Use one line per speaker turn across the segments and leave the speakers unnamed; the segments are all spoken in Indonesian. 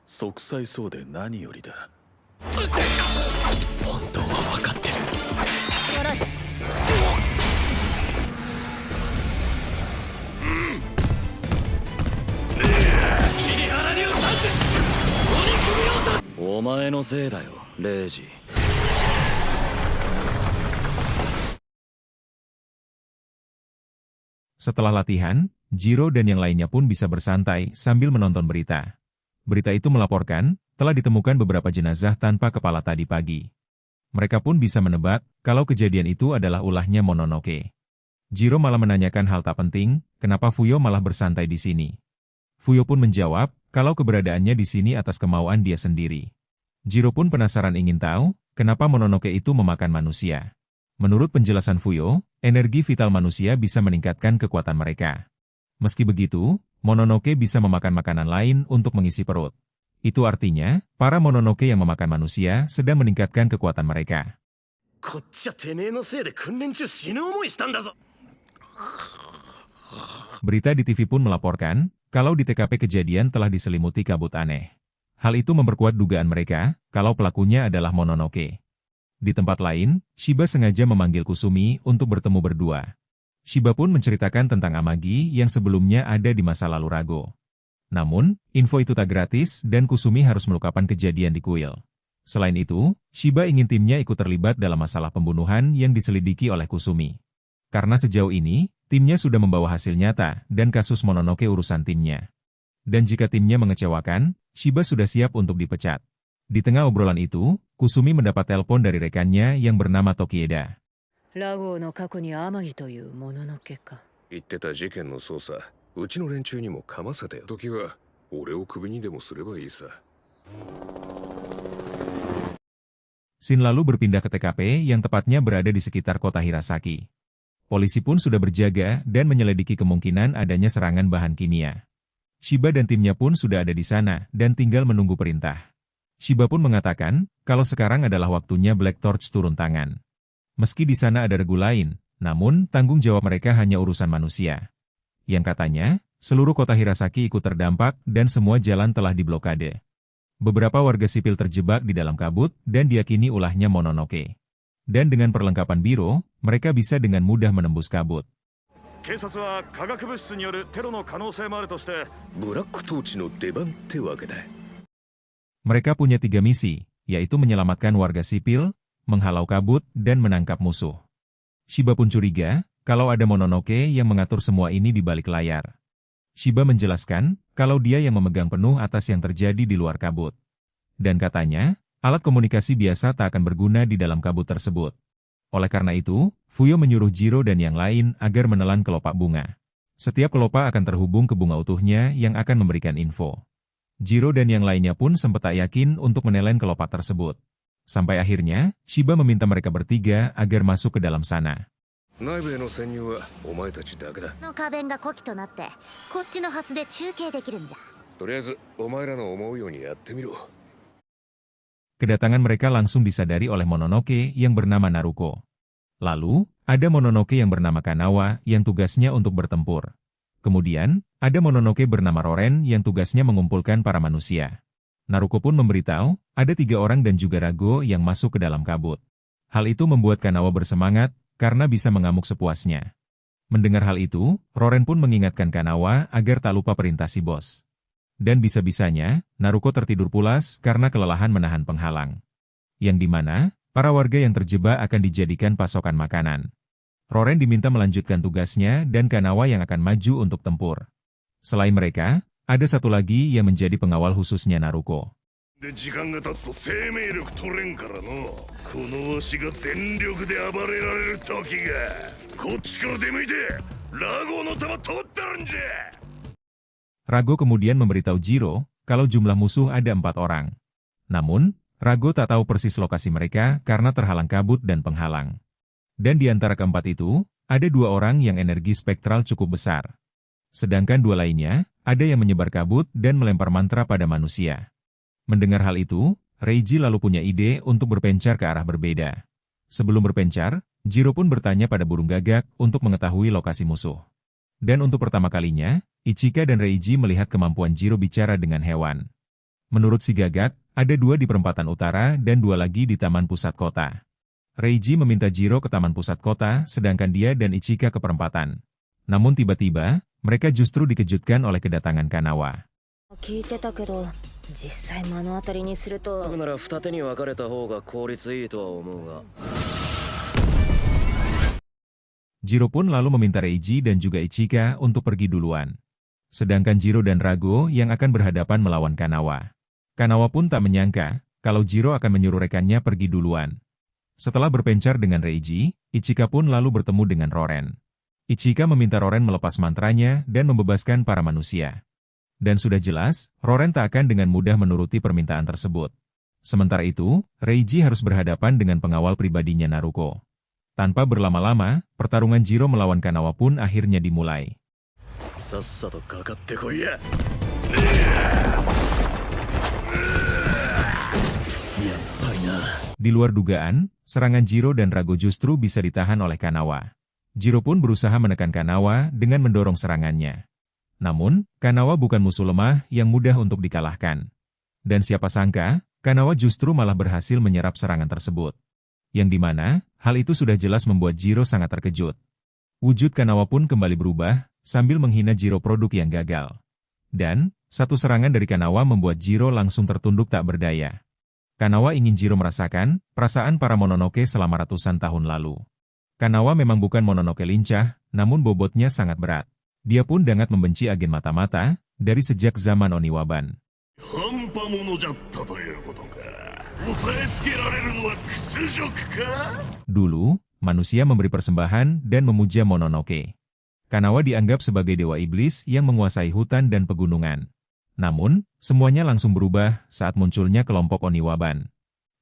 息災そうで何よりだ。
本当は分かってる。
笑い。
切り腹に打たんでお前のせいだよ、レイジ。
Setelah latihan, Jiro dan yang lainnya pun bisa bersantai sambil menonton berita. Berita itu melaporkan, telah ditemukan beberapa jenazah tanpa kepala tadi pagi. Mereka pun bisa menebak kalau kejadian itu adalah ulahnya Mononoke. Jiro malah menanyakan hal tak penting, kenapa Fuyo malah bersantai di sini. Fuyo pun menjawab, kalau keberadaannya di sini atas kemauan dia sendiri. Jiro pun penasaran ingin tahu, kenapa Mononoke itu memakan manusia. Menurut penjelasan Fuyo, energi vital manusia bisa meningkatkan kekuatan mereka. Meski begitu, Mononoke bisa memakan makanan lain untuk mengisi perut. Itu artinya, para Mononoke yang memakan manusia sedang meningkatkan kekuatan mereka. Berita di TV pun melaporkan, kalau di TKP kejadian telah diselimuti kabut aneh. Hal itu memperkuat dugaan mereka, kalau pelakunya adalah Mononoke. Di tempat lain, Shiba sengaja memanggil Kusumi untuk bertemu berdua. Shiba pun menceritakan tentang Amagi yang sebelumnya ada di masa lalu Rago. Namun, info itu tak gratis dan Kusumi harus melupakan kejadian di kuil. Selain itu, Shiba ingin timnya ikut terlibat dalam masalah pembunuhan yang diselidiki oleh Kusumi. Karena sejauh ini, timnya sudah membawa hasil nyata dan kasus Mononoke urusan timnya. Dan jika timnya mengecewakan, Shiba sudah siap untuk dipecat. Di tengah obrolan itu, Kusumi mendapat telepon dari rekannya yang bernama Tokieda.
ラゴーの過去に天城というもののけか。
言ってた事件の捜査、うちの連中にもかませてよ。時は俺をクビにでもすればいいさ。
Shin lalu berpindah ke TKP yang tepatnya berada di sekitar kota Hirasaki. Polisi pun sudah berjaga dan menyelidiki kemungkinan adanya serangan bahan kimia. Shiba dan timnya pun sudah ada di sana dan tinggal menunggu perintah. Shiba pun mengatakan, kalau sekarang adalah waktunya Black Torch turun tangan. Meski di sana ada regu lain, namun tanggung jawab mereka hanya urusan manusia. Yang katanya, seluruh kota Hirasaki ikut terdampak dan semua jalan telah diblokade. Beberapa warga sipil terjebak di dalam kabut dan diyakini ulahnya Mononoke. Dan dengan perlengkapan biro, mereka bisa dengan mudah menembus kabut. Mereka punya 3 misi, yaitu menyelamatkan warga sipil, menghalau kabut, dan menangkap musuh. Shiba pun curiga, kalau ada Mononoke yang mengatur semua ini di balik layar. Shiba menjelaskan, kalau dia yang memegang penuh atas yang terjadi di luar kabut. Dan katanya, alat komunikasi biasa tak akan berguna di dalam kabut tersebut. Oleh karena itu, Fuyo menyuruh Jiro dan yang lain agar menelan kelopak bunga. Setiap kelopak akan terhubung ke bunga utuhnya yang akan memberikan info. Jiro dan yang lainnya pun sempat tak yakin untuk menelen kelopak tersebut. Sampai akhirnya, Shiba meminta mereka bertiga agar masuk ke dalam sana. Kedatangan mereka langsung disadari oleh Mononoke yang bernama Naruko. Lalu, ada Mononoke yang bernama Kanawa yang tugasnya untuk bertempur. Kemudian, ada Mononoke bernama Roren yang tugasnya mengumpulkan para manusia. Naruko pun memberitahu, ada 3 orang dan juga Rago yang masuk ke dalam kabut. Hal itu membuat Kanawa bersemangat, karena bisa mengamuk sepuasnya. Mendengar hal itu, Roren pun mengingatkan Kanawa agar tak lupa perintah si bos. Dan bisa-bisanya, Naruko tertidur pulas karena kelelahan menahan penghalang. Yang dimana, para warga yang terjebak akan dijadikan pasokan makanan. Roren diminta melanjutkan tugasnya dan Kanawa yang akan maju untuk tempur. Selain mereka, ada satu lagi yang menjadi pengawal khususnya Naruko. Rago kemudian memberitahu Jiro, kalau jumlah musuh ada 4 orang. Namun, Rago tak tahu persis lokasi mereka karena terhalang kabut dan penghalang. Dan di antara keempat itu, ada 2 orang yang energi spektral cukup besar. Sedangkan 2 lainnya, ada yang menyebar kabut dan melempar mantra pada manusia. Mendengar hal itu, Reiji lalu punya ide untuk berpencar ke arah berbeda. Sebelum berpencar, Jiro pun bertanya pada burung gagak untuk mengetahui lokasi musuh. Dan untuk pertama kalinya, Ichika dan Reiji melihat kemampuan Jiro bicara dengan hewan. Menurut si gagak, ada 2 di perempatan utara dan 2 lagi di taman pusat kota. Reiji meminta Jiro ke taman pusat kota, sedangkan dia dan Ichika ke perempatan. Namun tiba-tiba, mereka justru dikejutkan oleh kedatangan Kanawa.
聞いてたけど実際目の当たりにすると
僕なら二手に分かれた方が効率いいとは思うが
Jiro pun lalu meminta Reiji dan juga Ichika untuk pergi duluan. Sedangkan Jiro dan Rago yang akan berhadapan melawan Kanawa. Kanawa pun tak menyangka kalau Jiro akan menyuruh rekannya pergi duluan. Setelah berpencar dengan Reiji, Ichika pun lalu bertemu dengan Roren. Ichika meminta Roren melepas mantranya dan membebaskan para manusia. Dan sudah jelas, Roren tak akan dengan mudah menuruti permintaan tersebut. Sementara itu, Reiji harus berhadapan dengan pengawal pribadinya Naruko. Tanpa berlama-lama, pertarungan Jiro melawan Kanawa pun akhirnya dimulai.
さっさとかかってこいややっぱりな
Di luar dugaan, serangan Jiro dan Rago justru bisa ditahan oleh Kanawa. Jiro pun berusaha menekan Kanawa dengan mendorong serangannya. Namun, Kanawa bukan musuh lemah yang mudah untuk dikalahkan. Dan siapa sangka, Kanawa justru malah berhasil menyerap serangan tersebut. Yang dimana, hal itu sudah jelas membuat Jiro sangat terkejut. Wujud Kanawa pun kembali berubah, sambil menghina Jiro produk yang gagal. Dan, satu serangan dari Kanawa membuat Jiro langsung tertunduk tak berdaya. Kanawa ingin Jiro merasakan perasaan para Mononoke selama ratusan tahun lalu. Kanawa memang bukan Mononoke lincah, namun bobotnya sangat berat. Dia pun sangat membenci agen mata-mata dari sejak zaman Oniwaban. Dulu, manusia memberi persembahan dan memuja Mononoke. Kanawa dianggap sebagai dewa iblis yang menguasai hutan dan pegunungan. Namun, semuanya langsung berubah saat munculnya kelompok Oniwaban.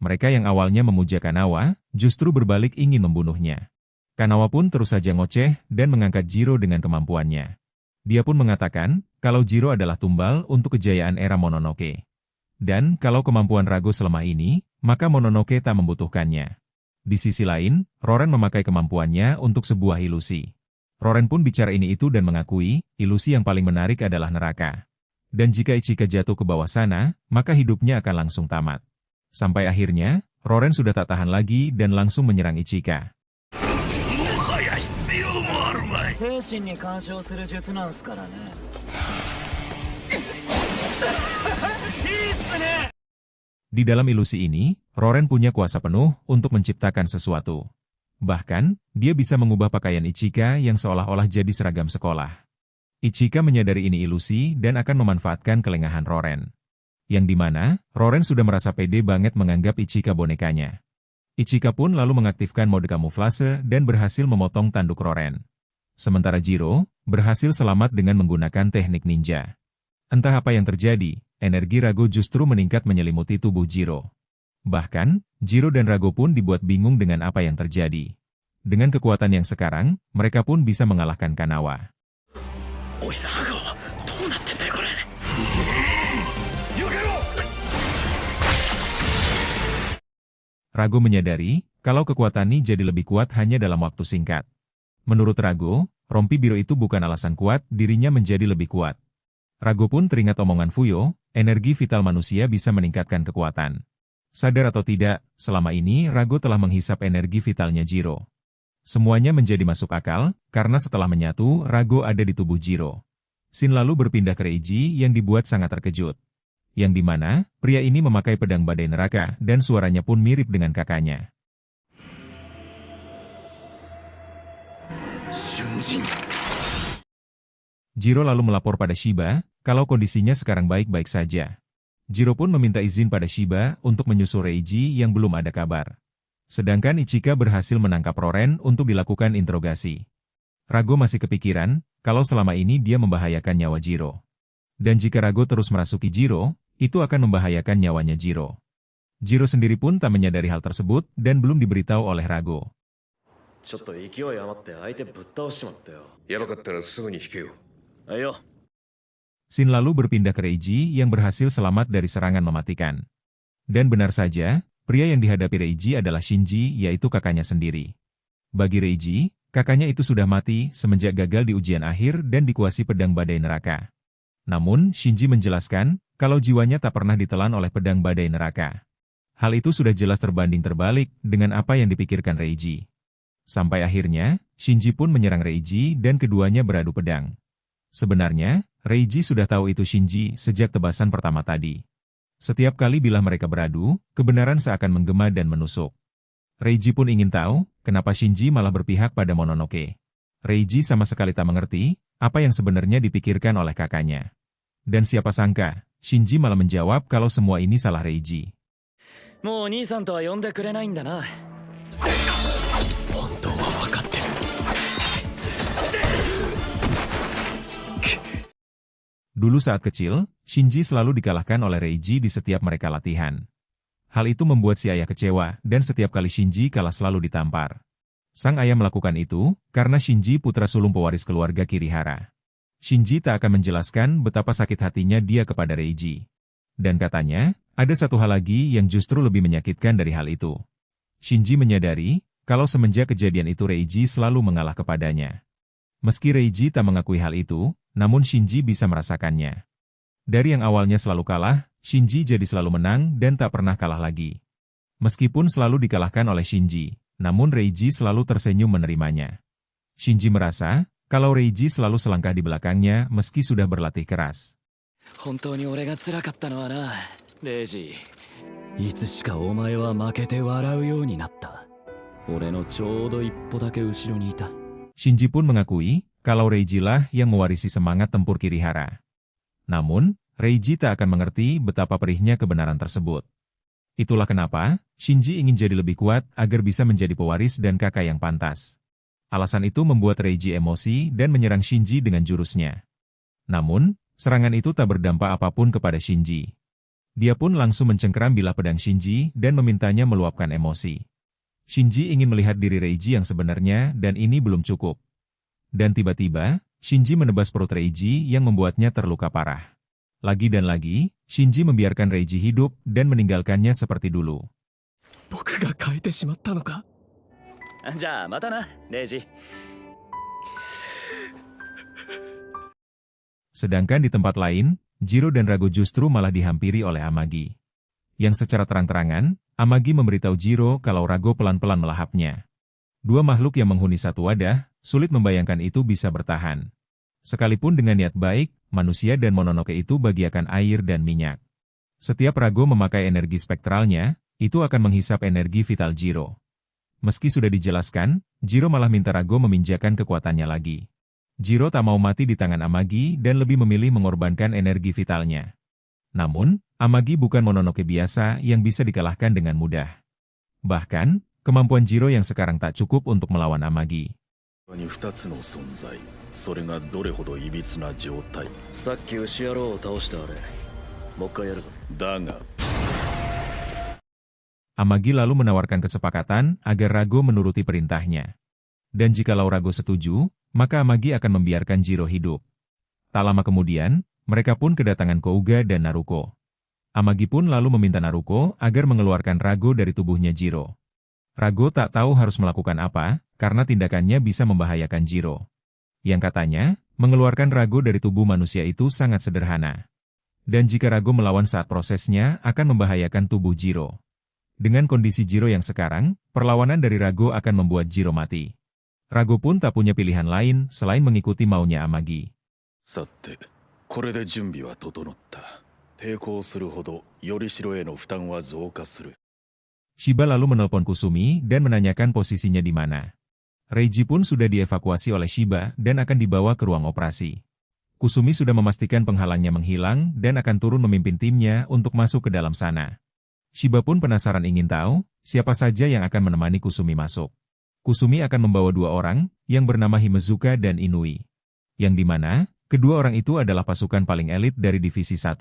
Mereka yang awalnya memuja Kanawa, justru berbalik ingin membunuhnya. Kanawa pun terus saja ngoceh dan mengangkat Jiro dengan kemampuannya. Dia pun mengatakan kalau Jiro adalah tumbal untuk kejayaan era Mononoke. Dan kalau kemampuan Rago selemah ini, maka Mononoke tak membutuhkannya. Di sisi lain, Roren memakai kemampuannya untuk sebuah ilusi. Roren pun bicara ini itu dan mengakui, ilusi yang paling menarik adalah neraka. Dan jika Ichika jatuh ke bawah sana, maka hidupnya akan langsung tamat. Sampai akhirnya, Roren sudah tak tahan lagi dan langsung menyerang Ichika.
精神に干渉する術なんすからねいいっすね
Di dalam ilusi ini, Roren punya kuasa penuh untuk menciptakan sesuatu. Bahkan, dia bisa mengubah pakaian Ichika yang seolah-olah jadi seragam sekolah. Ichika menyadari ini ilusi dan akan memanfaatkan kelengahan Roren. Yang dimana, Roren sudah merasa pede banget menganggap Ichika bonekanya. Ichika pun lalu mengaktifkan mode kamuflase dan berhasil memotong tanduk Roren. Sementara Jiro berhasil selamat dengan menggunakan teknik ninja. Entah apa yang terjadi, energi Rago justru meningkat menyelimuti tubuh Jiro. Bahkan, Jiro dan Rago pun dibuat bingung dengan apa yang terjadi. Dengan kekuatan yang sekarang, mereka pun bisa mengalahkan Kanawa.
Oi Rago,どうなってんだよこれ
Rago menyadari kalau kekuatan ini jadi lebih kuat hanya dalam waktu singkat. Menurut Rago, rompi biru itu bukan alasan kuat dirinya menjadi lebih kuat. Rago pun teringat omongan Fuyo, energi vital manusia bisa meningkatkan kekuatan. Sadar atau tidak, selama ini Rago telah menghisap energi vitalnya Jiro. Semuanya menjadi masuk akal, karena setelah menyatu, Rago ada di tubuh Jiro. Shin lalu berpindah ke Reiji yang dibuat sangat terkejut. Yang dimana, pria ini memakai pedang badai neraka dan suaranya pun mirip dengan kakaknya. Jiro lalu melapor pada Shiba, kalau kondisinya sekarang baik-baik saja. Jiro pun meminta izin pada Shiba untuk menyusul Reiji yang belum ada kabar. Sedangkan Ichika berhasil menangkap Roren untuk dilakukan interogasi. Rago masih kepikiran, kalau selama ini dia membahayakan nyawa Jiro. Dan jika Rago terus merasuki Jiro, itu akan membahayakan nyawanya Jiro. Jiro sendiri pun tak menyadari hal tersebut dan belum diberitahu oleh Rago.
ちょっと勢い余って相手ぶっ倒しちまったよ
やばかったらすぐに引けよ。
はいよ
Shin lalu berpindah ke Reiji yang berhasil selamat dari serangan mematikan. Dan benar saja, pria yang dihadapi Reiji adalah Shinji, yaitu kakaknya sendiri. Bagi Reiji, kakaknya itu sudah mati semenjak gagal di ujian akhir dan dikuasai pedang badai neraka. Namun, Shinji menjelaskan kalau jiwanya tak pernah ditelan oleh pedang badai neraka. Hal itu sudah jelas terbanding terbalik dengan apa yang dipikirkan Reiji. Sampai akhirnya, Shinji pun menyerang Reiji dan keduanya beradu pedang. Sebenarnya, Reiji sudah tahu itu Shinji sejak tebasan pertama tadi. Setiap kali bila mereka beradu, kebenaran seakan menggema dan menusuk. Reiji pun ingin tahu, kenapa Shinji malah berpihak pada Mononoke. Reiji sama sekali tak mengerti, apa yang sebenarnya dipikirkan oleh kakaknya. Dan siapa sangka, Shinji malah menjawab kalau semua ini salah Reiji.
もう兄さんとは呼んでくれないんだな。本当は分かってる。
Dulu saat kecil, Shinji selalu dikalahkan oleh Reiji di setiap mereka latihan. Hal itu membuat si ayah kecewa, dan setiap kali Shinji kalah selalu ditampar. Sang ayah melakukan itu, karena Shinji putra sulung pewaris keluarga Kirihara. Shinji tak akan menjelaskan betapa sakit hatinya dia kepada Reiji. Dan katanya, ada satu hal lagi yang justru lebih menyakitkan dari hal itu. Shinji menyadari, kalau semenjak kejadian itu Reiji selalu mengalah kepadanya. Meski Reiji tak mengakui hal itu, namun Shinji bisa merasakannya. Dari yang awalnya selalu kalah, Shinji jadi selalu menang dan tak pernah kalah lagi. Meskipun selalu dikalahkan oleh Shinji, namun Reiji selalu tersenyum menerimanya. Shinji merasa, kalau Reiji selalu selangkah di belakangnya meski sudah berlatih keras.
本当に俺が辛かったのはな、レイジ。いつしかお前は負けて笑うようになった。俺のちょうど一歩だけ後ろにいた。
Shinji pun mengakui, kalau Reiji lah yang mewarisi semangat tempur Kirihara. Namun, Reiji tak akan mengerti betapa perihnya kebenaran tersebut. Itulah kenapa, Shinji ingin jadi lebih kuat agar bisa menjadi pewaris dan kakak yang pantas. Alasan itu membuat Reiji emosi dan menyerang Shinji dengan jurusnya. Namun, serangan itu tak berdampak apapun kepada Shinji. Dia pun langsung mencengkeram bilah pedang Shinji dan memintanya meluapkan emosi. Shinji ingin melihat diri Reiji yang sebenarnya dan ini belum cukup. Dan tiba-tiba, Shinji menebas perut Reiji yang membuatnya terluka parah. Lagi dan lagi, Shinji membiarkan Reiji hidup dan meninggalkannya seperti dulu.
僕が変えてしまったのか。じゃあまたな、レイジ。
Sedangkan di tempat lain, Jiro dan Rago justru malah dihampiri oleh Amagi. Yang secara terang-terangan, Amagi memberitahu Jiro kalau Rago pelan-pelan melahapnya. Dua makhluk yang menghuni satu wadah, sulit membayangkan itu bisa bertahan. Sekalipun dengan niat baik, manusia dan Mononoke itu bagiakan air dan minyak. Setiap Rago memakai energi spektralnya, itu akan menghisap energi vital Jiro. Meski sudah dijelaskan, Jiro malah minta Rago meminjakan kekuatannya lagi. Jiro tak mau mati di tangan Amagi dan lebih memilih mengorbankan energi vitalnya. Namun, Amagi bukan Mononoke biasa yang bisa dikalahkan dengan mudah. Bahkan, kemampuan Jiro yang sekarang tak cukup untuk melawan Amagi.
2つの存在、それがどれほどいびつな状態。
さっき牛野郎を倒したあれ、もう一回やるぞ。
だが、
Amagi lalu menawarkan kesepakatan agar Rago menuruti perintahnya. Dan jikalau Rago setuju, maka Amagi akan membiarkan Jiro hidup. Tak lama kemudian, mereka pun kedatangan Kouga dan Naruko. Amagi pun lalu meminta Naruko agar mengeluarkan Rago dari tubuhnya Jiro. Rago tak tahu harus melakukan apa, karena tindakannya bisa membahayakan Jiro. Yang katanya, mengeluarkan Rago dari tubuh manusia itu sangat sederhana. Dan jika Rago melawan saat prosesnya, akan membahayakan tubuh Jiro. Dengan kondisi Jiro yang sekarang, perlawanan dari Rago akan membuat Jiro mati. Rago pun tak punya pilihan lain selain mengikuti maunya Amagi.
さて、これで準備は整った。抵抗するほど、より城への負担は増加する。
Shiba lalu menelpon Kusumi dan menanyakan posisinya di mana. Reiji pun sudah dievakuasi oleh Shiba dan akan dibawa ke ruang operasi. Kusumi sudah memastikan penghalangnya menghilang dan akan turun memimpin timnya untuk masuk ke dalam sana. Shiba pun penasaran ingin tahu, siapa saja yang akan menemani Kusumi masuk. Kusumi akan membawa dua orang, yang bernama Himezuka dan Inui. Yang dimana, kedua orang itu adalah pasukan paling elit dari Divisi 1.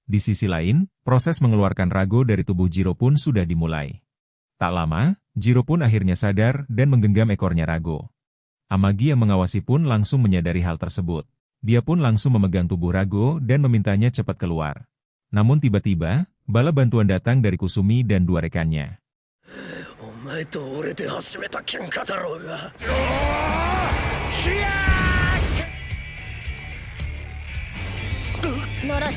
Di sisi lain, proses mengeluarkan Rago dari tubuh Jiro pun sudah dimulai. Tak lama, Jiro pun akhirnya sadar dan menggenggam ekornya Rago. Amagi yang mengawasi pun langsung menyadari hal tersebut. Dia pun langsung memegang tubuh Rago dan memintanya cepat keluar. Namun tiba-tiba, bala bantuan datang dari Kusumi dan dua rekannya.
お前と俺で始めた喧嘩だろうが。
なら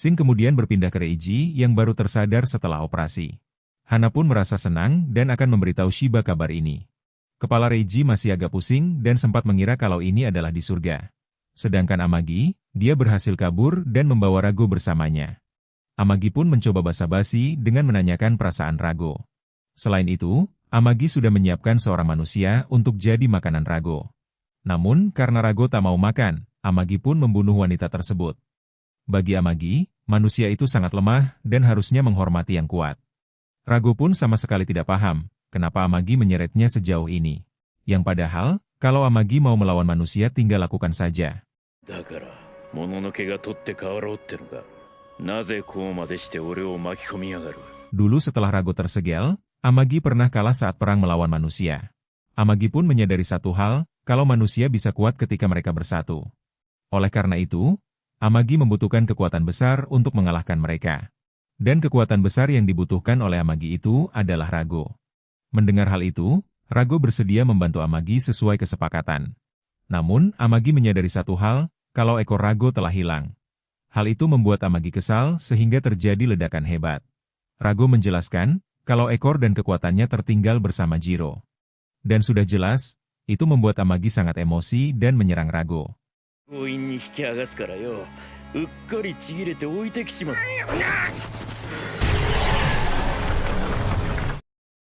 Shin kemudian berpindah ke Reiji yang baru tersadar setelah operasi. Hana pun merasa senang dan akan memberitahu Shiba kabar ini. Kepala Reiji masih agak pusing dan sempat mengira kalau ini adalah di surga. Sedangkan Amagi, dia berhasil kabur dan membawa Rago bersamanya. Amagi pun mencoba basa-basi dengan menanyakan perasaan Rago. Selain itu, Amagi sudah menyiapkan seorang manusia untuk jadi makanan Rago. Namun, karena Rago tak mau makan, Amagi pun membunuh wanita tersebut. Bagi Amagi, manusia itu sangat lemah dan harusnya menghormati yang kuat. Rago pun sama sekali tidak paham, kenapa Amagi menyeretnya sejauh ini. Yang padahal, kalau Amagi mau melawan manusia tinggal lakukan saja.
だからもののけが取って代わろうってのか。なぜこうまでして俺を巻き込みやがる。
Dulu setelah Rago tersegel, Amagi pernah kalah saat perang melawan manusia. Amagi pun menyadari satu hal, kalau manusia bisa kuat ketika mereka bersatu. Oleh karena itu, Amagi membutuhkan kekuatan besar untuk mengalahkan mereka. Dan kekuatan besar yang dibutuhkan oleh Amagi itu adalah Rago. Mendengar hal itu, Rago bersedia membantu Amagi sesuai kesepakatan. Namun, Amagi menyadari satu hal, kalau ekor Rago telah hilang. Hal itu membuat Amagi kesal sehingga terjadi ledakan hebat. Rago menjelaskan, kalau ekor dan kekuatannya tertinggal bersama Jiro. Dan sudah jelas, itu membuat Amagi sangat emosi dan menyerang Rago.
強引に引き剥がすからよ。うっかりちぎれて置いてきちまった。